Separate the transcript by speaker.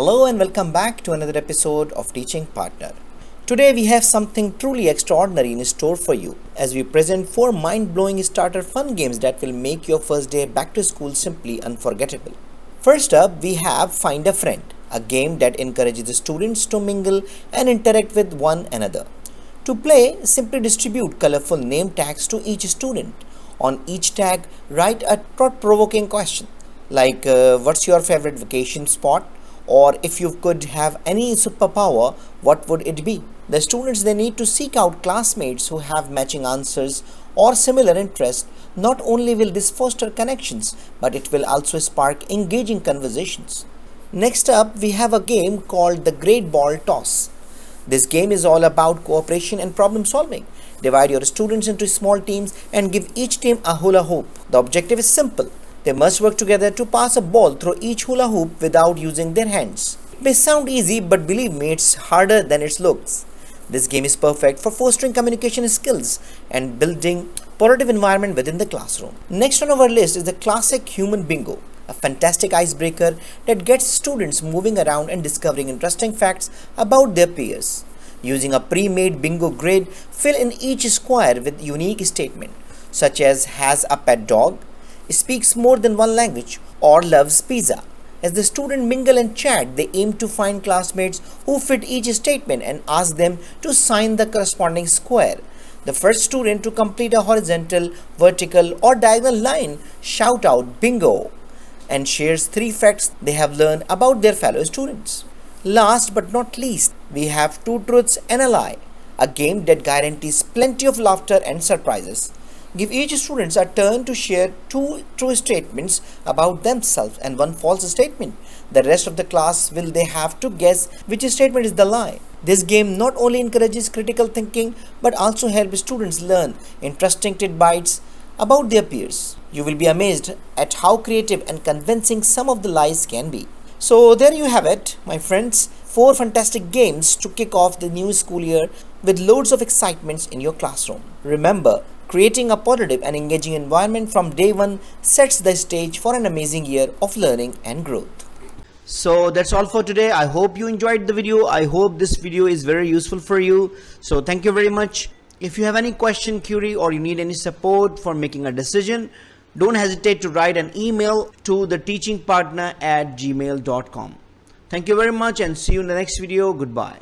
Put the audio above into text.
Speaker 1: Hello and welcome back to another episode of Teaching Partner. Today we have something truly extraordinary in store for you as we present 4 mind-blowing starter fun games that will make your first day back to school simply unforgettable. First up, we have Find a Friend, a game that encourages the students to mingle and interact with one another. To play, simply distribute colorful name tags to each student. On each tag, write a thought-provoking question like what's your favorite vacation spot? Or if you could have any superpower, what would it be? The students they need to seek out classmates who have matching answers or similar interests. Not only will this foster connections, but it will also spark engaging conversations. Next up, we have a game called the Great Ball Toss. This game is all about cooperation and problem solving. Divide your students into small teams and give each team a hula hoop. The objective is simple. They must work together to pass a ball through each hula hoop without using their hands. It may sound easy, but believe me, it's harder than it looks. This game is perfect for fostering communication skills and building positive environment within the classroom. Next on our list is the classic human bingo, a fantastic icebreaker that gets students moving around and discovering interesting facts about their peers. Using a pre-made bingo grid, fill in each square with unique statement such as has a pet dog, speaks more than one language, or loves pizza. As the students mingle and chat, they aim to find classmates who fit each statement and ask them to sign the corresponding square. The first student to complete a horizontal, vertical, or diagonal line shout out bingo and shares 3 facts they have learned about their fellow students. Last but not least, we have Two Truths and a Lie, a game that guarantees plenty of laughter and surprises. Give each student a turn to share 2 true statements about themselves and 1 false statement. The rest of the class will they have to guess which statement is the lie. This game not only encourages critical thinking but also helps students learn interesting tidbits about their peers. You will be amazed at how creative and convincing some of the lies can be. So there you have it, my friends. 4 fantastic games to kick off the new school year with loads of excitements in your classroom. Remember, creating a positive and engaging environment from day one sets the stage for an amazing year of learning and growth. So that's all for today. I hope you enjoyed the video. I hope this video is very useful for you. So thank you very much. If you have any question, query, or you need any support for making a decision, don't hesitate to write an email to theteachingpartner@gmail.com. Thank you very much and see you in the next video. Goodbye.